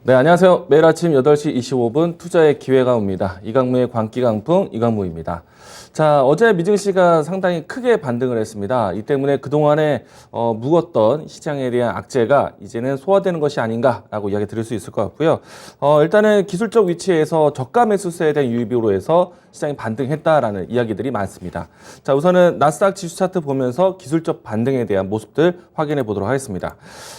네, 안녕하세요. 매일 아침 8시 25분 투자의 기회가 옵니다. 이강무의 광기강풍 이강무입니다. 자, 어제 미증시가 상당히 크게 반등을 했습니다. 이 때문에 그동안에 묵었던 시장에 대한 악재가 이제는 소화되는 것이 아닌가라고 이야기 드릴 수 있을 것 같고요. 일단은 기술적 위치에서 저가 매수세에 대한 유입으로 해서 시장이 반등했다라는 이야기들이 많습니다. 자, 우선은 나스닥 지수 차트 보면서 기술적 반등에 대한 모습들 확인해 보도록 하겠습니다.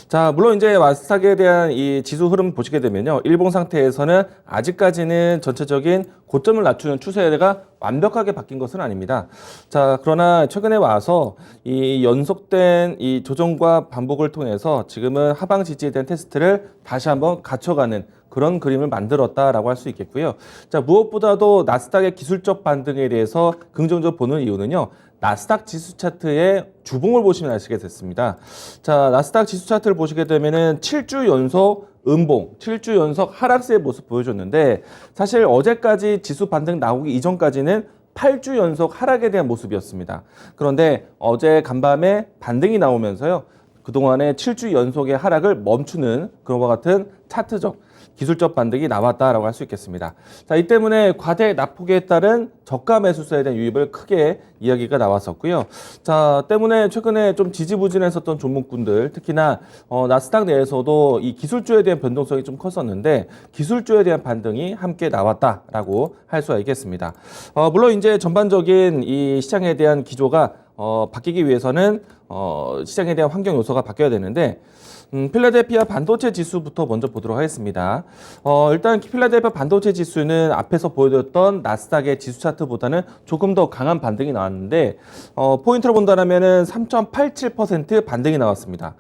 자, 물론 이제 나스닥에 대한 이 지수 흐름 보시게 되면요. 일봉 상태에서는 아직까지는 전체적인 고점을 낮추는 추세가 완벽하게 바뀐 것은 아닙니다. 자, 그러나 최근에 와서 이 연속된 이 조정과 반복을 통해서 지금은 하방 지지에 대한 테스트를 다시 한번 갖춰가는 그런 그림을 만들었다라고 할 수 있겠고요. 자, 무엇보다도 나스닥의 기술적 반등에 대해서 긍정적으로 보는 이유는요. 나스닥 지수 차트의 주봉을 보시면 아시게 됐습니다. 자, 나스닥 지수 차트를 보시게 되면은 7주 연속 음봉, 7주 연속 하락세의 모습 보여줬는데 사실 어제까지 지수 반등 나오기 이전까지는 8주 연속 하락에 대한 모습이었습니다. 그런데 어제 간밤에 반등이 나오면서요. 그동안의 7주 연속의 하락을 멈추는 그와 같은 차트적 기술적 반등이 나왔다라고 할 수 있겠습니다. 자, 이 때문에 과대 낙폭에 따른 저가 매수세에 대한 유입을 크게 이야기가 나왔었고요. 자, 때문에 최근에 좀 지지부진했었던 종목군들, 특히나 나스닥 내에서도 이 기술주에 대한 변동성이 좀 컸었는데 기술주에 대한 반등이 함께 나왔다라고 할 수가 있겠습니다. 물론 이제 전반적인 이 시장에 대한 기조가 바뀌기 위해서는 시장에 대한 환경 요소가 바뀌어야 되는데 필라델피아 반도체 지수부터 먼저 보도록 하겠습니다. 일단 필라델피아 반도체 지수는 앞에서 보여드렸던 나스닥의 지수 차트보다는 조금 더 강한 반등이 나왔는데 포인트로 본다면은 3.87% 반등이 나왔습니다.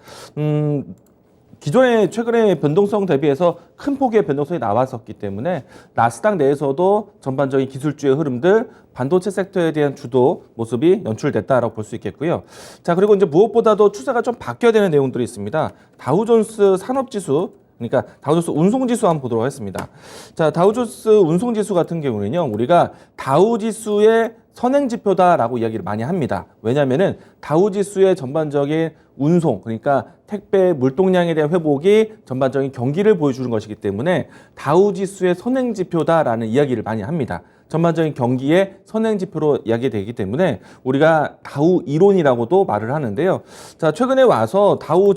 기존의 최근의 변동성 대비해서 큰 폭의 변동성이 나왔었기 때문에 나스닥 내에서도 전반적인 기술주의 흐름들, 반도체 섹터에 대한 주도 모습이 연출됐다라고 볼 수 있겠고요. 자, 그리고 이제 무엇보다도 추세가 좀 바뀌어야 되는 내용들이 있습니다. 다우존스 산업지수, 그러니까 다우존스 운송지수 한번 보도록 하겠습니다. 자, 다우존스 운송지수 같은 경우는요, 우리가 다우지수의 선행지표다라고 이야기를 많이 합니다. 왜냐하면은 다우지수의 전반적인 운송, 그러니까 택배 물동량에 대한 회복이 전반적인 경기를 보여주는 것이기 때문에 다우지수의 선행지표다라는 이야기를 많이 합니다. 전반적인 경기의 선행지표로 이야기되기 때문에 우리가 다우 이론이라고도 말을 하는데요. 자, 최근에 와서 다우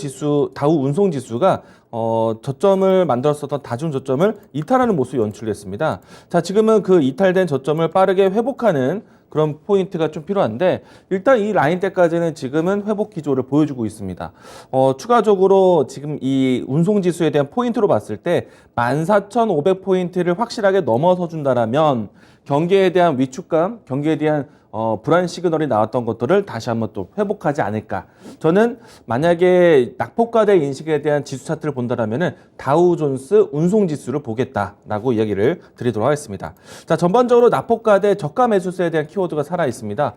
운송지수가 저점을 만들었었던 다중 저점을 이탈하는 모습이 연출됐습니다. 자, 지금은 그 이탈된 저점을 빠르게 회복하는 그런 포인트가 좀 필요한데 일단 이 라인대까지는 지금은 회복 기조를 보여주고 있습니다. 추가적으로 지금 이 운송지수에 대한 포인트로 봤을 때 14,500포인트를 확실하게 넘어서 준다라면 경기에 대한 위축감, 경기에 대한 불안 시그널이 나왔던 것들을 다시 한번 또 회복하지 않을까. 저는 만약에 낙폭과대 인식에 대한 지수 차트를 본다라면은 다우존스 운송지수를 보겠다라고 이야기를 드리도록 하겠습니다. 자, 전반적으로 낙폭과대 저가 매수세에 대한 키워드가 살아 있습니다.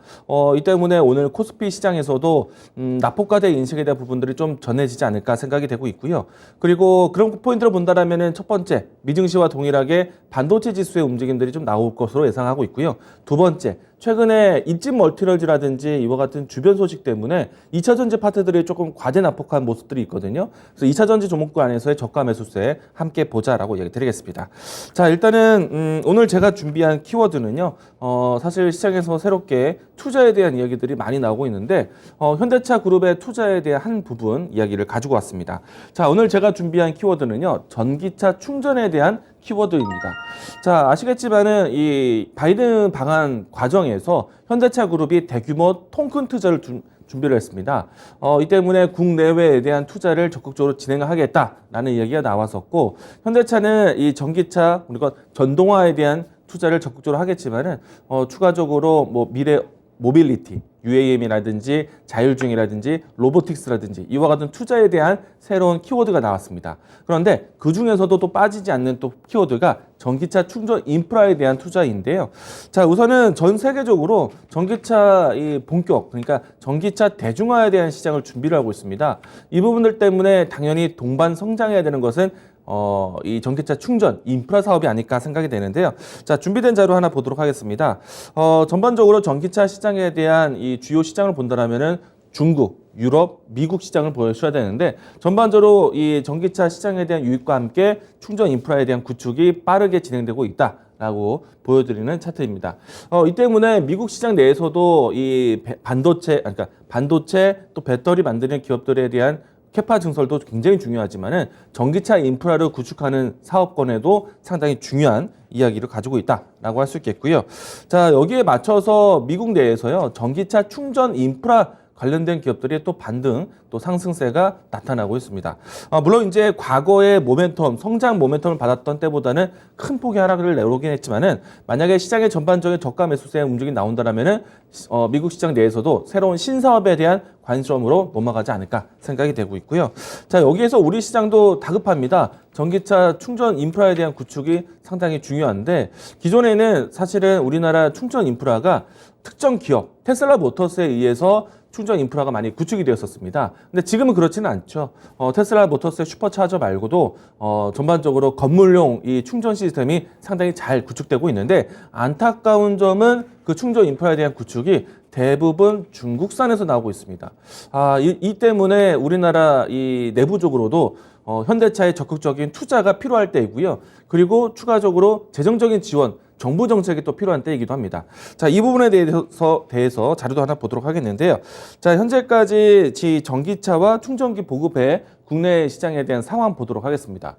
이 때문에 오늘 코스피 시장에서도 낙폭과대 인식에 대한 부분들이 좀 전해지지 않을까 생각이 되고 있고요. 그리고 그런 포인트를 본다라면은 첫 번째 미증시와 동일하게 반도체 지수의 움직임들이 좀 나올 것으로 예상하고 있고요. 두 번째, 최근에 입집 멀티럴즈라든지 이와 같은 주변 소식 때문에 2차전지 파트들이 조금 과대 낙폭한 모습들이 있거든요. 그래서 2차전지 종목군 안에서의 저가 매수세 함께 보자라고 얘기 드리겠습니다. 자, 일단은 오늘 제가 준비한 키워드는요. 사실 시장에서 새롭게 투자에 대한 이야기들이 많이 나오고 있는데 현대차 그룹의 투자에 대한 한 부분 이야기를 가지고 왔습니다. 자, 오늘 제가 준비한 키워드는요. 전기차 충전에 대한 키워드입니다. 자, 아시겠지만은 이 바이든 방한 과정에서 현대차 그룹이 대규모 통큰 투자를 준비를 했습니다. 이 때문에 국내외에 대한 투자를 적극적으로 진행하겠다라는 이야기가 나왔었고 현대차는 이 전기차 그리고 전동화에 대한 투자를 적극적으로 하겠지만은 추가적으로 뭐 미래 모빌리티, UAM이라든지 자율주행이라든지 로보틱스라든지 이와 같은 투자에 대한 새로운 키워드가 나왔습니다. 그런데 그 중에서도 또 빠지지 않는 또 키워드가 전기차 충전 인프라에 대한 투자인데요. 자, 우선은 전 세계적으로 전기차 이 본격, 그러니까 전기차 대중화에 대한 시장을 준비를 하고 있습니다. 이 부분들 때문에 당연히 동반 성장해야 되는 것은 이 전기차 충전 인프라 사업이 아닐까 생각이 되는데요. 자, 준비된 자료 하나 보도록 하겠습니다. 전반적으로 전기차 시장에 대한 이 주요 시장을 본다면은 중국, 유럽, 미국 시장을 보여줘야 되는데 전반적으로 이 전기차 시장에 대한 유입과 함께 충전 인프라에 대한 구축이 빠르게 진행되고 있다라고 보여드리는 차트입니다. 이 때문에 미국 시장 내에서도 이 반도체 또 배터리 만드는 기업들에 대한 캐파 증설도 굉장히 중요하지만은 전기차 인프라를 구축하는 사업권에도 상당히 중요한 이야기를 가지고 있다라고 할 수 있겠고요. 자, 여기에 맞춰서 미국 내에서요, 전기차 충전 인프라 관련된 기업들이 또 반등, 또 상승세가 나타나고 있습니다. 물론 이제 과거의 성장 모멘텀을 받았던 때보다는 큰 폭의 하락을 내오긴 했지만은 만약에 시장의 전반적인 저가 매수세의 움직임이 나온다면은 미국 시장 내에서도 새로운 신사업에 대한 관점으로 넘어가지 않을까 생각이 되고 있고요. 자, 여기에서 우리 시장도 다급합니다. 전기차 충전 인프라에 대한 구축이 상당히 중요한데 기존에는 사실은 우리나라 충전 인프라가 특정 기업, 테슬라 모터스에 의해서 충전 인프라가 많이 구축이 되었었습니다. 근데 지금은 그렇지는 않죠. 테슬라 모터스의 슈퍼차저 말고도 전반적으로 건물용 이 충전 시스템이 상당히 잘 구축되고 있는데 안타까운 점은 그 충전 인프라에 대한 구축이 대부분 중국산에서 나오고 있습니다. 이 때문에 우리나라 이 내부적으로도 현대차의 적극적인 투자가 필요할 때이고요. 그리고 추가적으로 재정적인 지원, 정부 정책이 또 필요한 때이기도 합니다. 자, 이 부분에 대해서 자료도 하나 보도록 하겠는데요. 자, 현재까지 전기차와 충전기 보급의 국내 시장에 대한 상황 보도록 하겠습니다.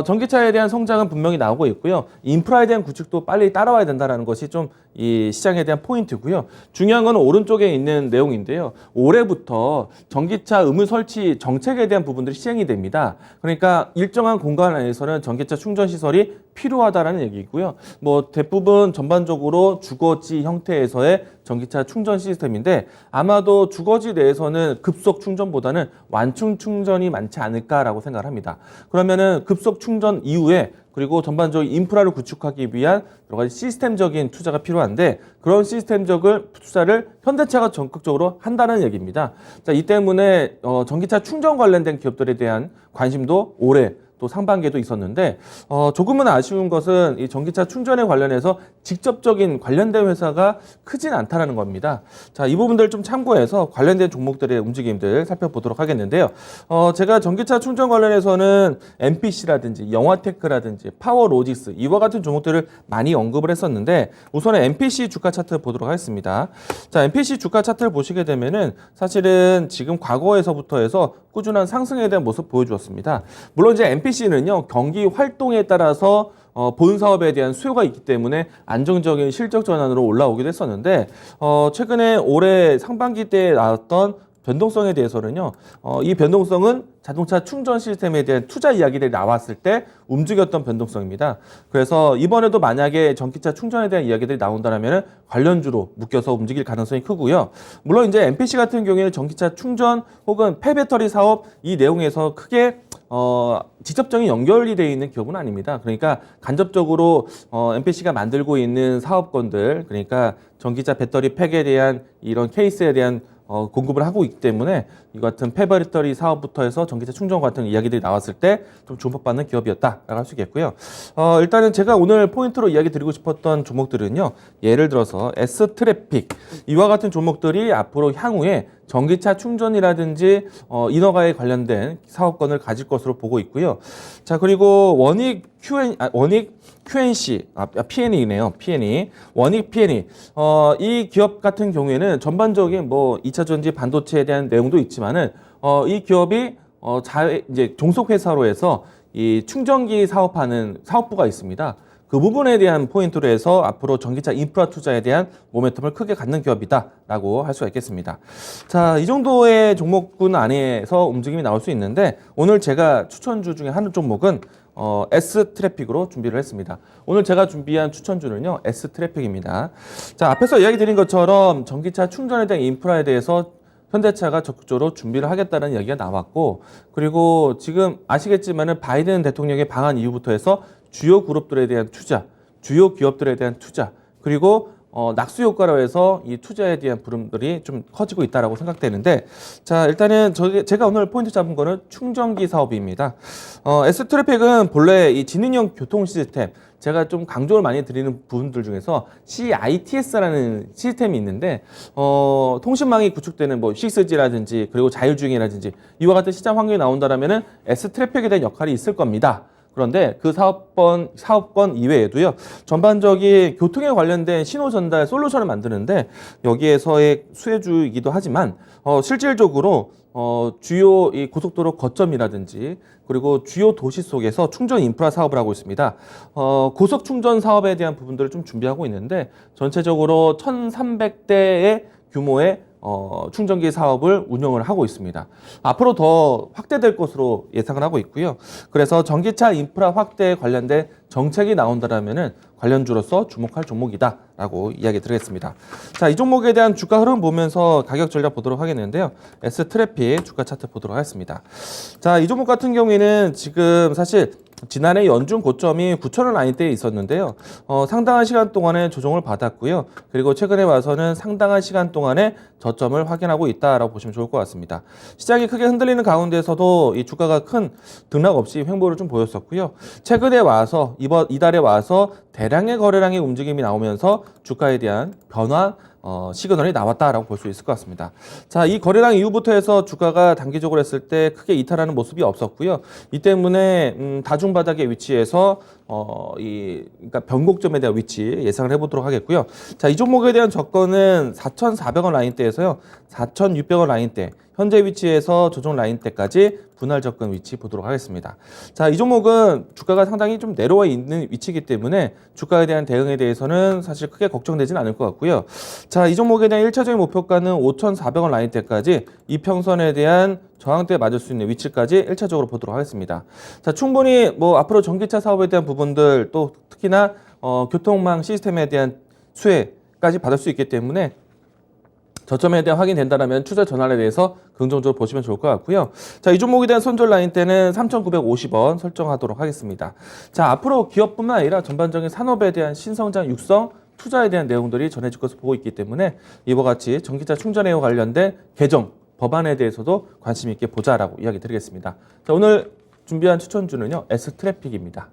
전기차에 대한 성장은 분명히 나오고 있고요. 인프라에 대한 구축도 빨리 따라와야 된다는 것이 좀 이 시장에 대한 포인트고요. 중요한 건 오른쪽에 있는 내용인데요. 올해부터 전기차 의무 설치 정책에 대한 부분들이 시행이 됩니다. 그러니까 일정한 공간 안에서는 전기차 충전 시설이 필요하다라는 얘기고요. 뭐 대부분 전반적으로 주거지 형태에서의 전기차 충전 시스템인데 아마도 주거지 내에서는 급속 충전보다는 완충 충전이 많지 않을까라고 생각을 합니다. 그러면은 급속 충전 이후에 그리고 전반적인 인프라를 구축하기 위한 여러 가지 시스템적인 투자가 필요한데 그런 시스템적인 투자를 현대차가 적극적으로 한다는 얘기입니다. 자, 이 때문에 전기차 충전 관련된 기업들에 대한 관심도 올해 또 상반기에도 있었는데 조금은 아쉬운 것은 이 전기차 충전에 관련해서 직접적인 관련된 회사가 크진 않다는 겁니다. 자, 이 부분들 좀 참고해서 관련된 종목들의 움직임들 살펴보도록 하겠는데요. 제가 전기차 충전 관련해서는 MPC라든지 영화테크라든지 파워로직스 이와 같은 종목들을 많이 언급을 했었는데 우선은 MPC 주가 차트 보도록 하겠습니다. 자, MPC 주가 차트를 보시게 되면은 사실은 지금 과거에서부터 해서 꾸준한 상승에 대한 모습 보여주었습니다. 물론 이제 MPC는요, 경기 활동에 따라서 본 사업에 대한 수요가 있기 때문에 안정적인 실적 전환으로 올라오기도 했었는데 최근에 올해 상반기 때 나왔던 변동성에 대해서는요, 이 변동성은 자동차 충전 시스템에 대한 투자 이야기들이 나왔을 때 움직였던 변동성입니다. 그래서 이번에도 만약에 전기차 충전에 대한 이야기들이 나온다면 관련주로 묶여서 움직일 가능성이 크고요. 물론 이제 MPC 같은 경우에는 전기차 충전 혹은 폐배터리 사업 이 내용에서 크게 직접적인 연결이 되어 있는 기업은 아닙니다. 그러니까 간접적으로 MPC가 만들고 있는 사업권들, 그러니까 전기차 배터리 팩에 대한 이런 케이스에 대한 공급을 하고 있기 때문에 이 같은 폐배터리 사업부터 해서 전기차 충전 같은 이야기들이 나왔을 때 좀 주목받는 기업이었다라고 할 수 있겠고요. 일단은 제가 오늘 포인트로 이야기 드리고 싶었던 종목들은요. 예를 들어서 S트래픽 이와 같은 종목들이 앞으로 향후에 전기차 충전이라든지 인허가에 관련된 사업권을 가질 것으로 보고 있고요. 자, 그리고 원익 QNC, P&E네요. P&E. 원익 P&E. 이 기업 같은 경우에는 전반적인 뭐 2차 전지 반도체에 대한 내용도 있지만은 이 기업이 이제 종속 회사로 해서 이 충전기 사업하는 사업부가 있습니다. 그 부분에 대한 포인트로 해서 앞으로 전기차 인프라 투자에 대한 모멘텀을 크게 갖는 기업이다라고 할 수가 있겠습니다. 자, 이 정도의 종목군 안에서 움직임이 나올 수 있는데 오늘 제가 추천주 중에 한 종목은 S트래픽으로 준비를 했습니다. 오늘 제가 준비한 추천주는요, S트래픽입니다. 자, 앞에서 이야기 드린 것처럼 전기차 충전에 대한 인프라에 대해서 현대차가 적극적으로 준비를 하겠다는 이야기가 나왔고, 그리고 지금 아시겠지만은 바이든 대통령의 방한 이후부터 해서 주요 그룹들에 대한 투자, 주요 기업들에 대한 투자, 그리고 낙수 효과로 해서 이 투자에 대한 부름들이 좀 커지고 있다라고 생각되는데, 자, 일단은 제가 오늘 포인트 잡은 거는 충전기 사업입니다. S트래픽은 본래 이 지능형 교통 시스템, 제가 좀 강조를 많이 드리는 부분들 중에서 CITS라는 시스템이 있는데, 통신망이 구축되는 뭐 6G라든지 그리고 자율주행이라든지 이와 같은 시장 환경이 나온다라면은 S트래픽에 대한 역할이 있을 겁니다. 그런데 그 사업권 이외에도요, 전반적인 교통에 관련된 신호 전달 솔루션을 만드는데, 여기에서의 수혜주이기도 하지만, 실질적으로, 주요 이 고속도로 거점이라든지, 그리고 주요 도시 속에서 충전 인프라 사업을 하고 있습니다. 고속 충전 사업에 대한 부분들을 좀 준비하고 있는데, 전체적으로 1,300대의 규모의 충전기 사업을 운영을 하고 있습니다. 앞으로 더 확대될 것으로 예상을 하고 있고요. 그래서 전기차 인프라 확대에 관련된 정책이 나온다라면은 관련주로서 주목할 종목이다라고 이야기 드리겠습니다. 자, 이 종목에 대한 주가 흐름 보면서 가격 전략 보도록 하겠는데요. S트래픽 주가 차트 보도록 하겠습니다. 자, 이 종목 같은 경우에는 지금 사실 지난해 연중 고점이 9,000원 라인대에 있었는데요. 상당한 시간 동안에 조정을 받았고요. 그리고 최근에 와서는 상당한 시간 동안에 저점을 확인하고 있다라고 보시면 좋을 것 같습니다. 시장이 크게 흔들리는 가운데서도 이 주가가 큰 등락 없이 횡보를 좀 보였었고요. 최근에 와서 이달에 와서 대량의 거래량의 움직임이 나오면서 주가에 대한 변화 시그널이 나왔다라고 볼 수 있을 것 같습니다. 자, 이 거래량 이후부터 해서 주가가 단기적으로 했을 때 크게 이탈하는 모습이 없었고요. 이 때문에 다중바닥의 위치에서 그러니까 변곡점에 대한 위치 예상을 해보도록 하겠고요. 자, 이 종목에 대한 접근은 4,400원 라인대에서요, 4,600원 라인대, 현재 위치에서 조정 라인대까지 분할 접근 위치 보도록 하겠습니다. 자, 이 종목은 주가가 상당히 좀 내려와 있는 위치이기 때문에 주가에 대한 대응에 대해서는 사실 크게 걱정되지는 않을 것 같고요. 자, 이 종목에 대한 1차적인 목표가는 5,400원 라인대까지 이평선에 대한 저항대에 맞을 수 있는 위치까지 1차적으로 보도록 하겠습니다. 자, 충분히 뭐 앞으로 전기차 사업에 대한 부분들 또 특히나 교통망 시스템에 대한 수혜까지 받을 수 있기 때문에 저점에 대한 확인된다면 추세 전환에 대해서 긍정적으로 보시면 좋을 것 같고요. 자, 이 종목에 대한 손절 라인대는 3,950원 설정하도록 하겠습니다. 자, 앞으로 기업뿐만 아니라 전반적인 산업에 대한 신성장 육성 투자에 대한 내용들이 전해질 것을 보고 있기 때문에 이와 같이 전기차 충전에와 관련된 개정 법안에 대해서도 관심 있게 보자라고 이야기 드리겠습니다. 자, 오늘 준비한 추천주는요, S트래픽입니다.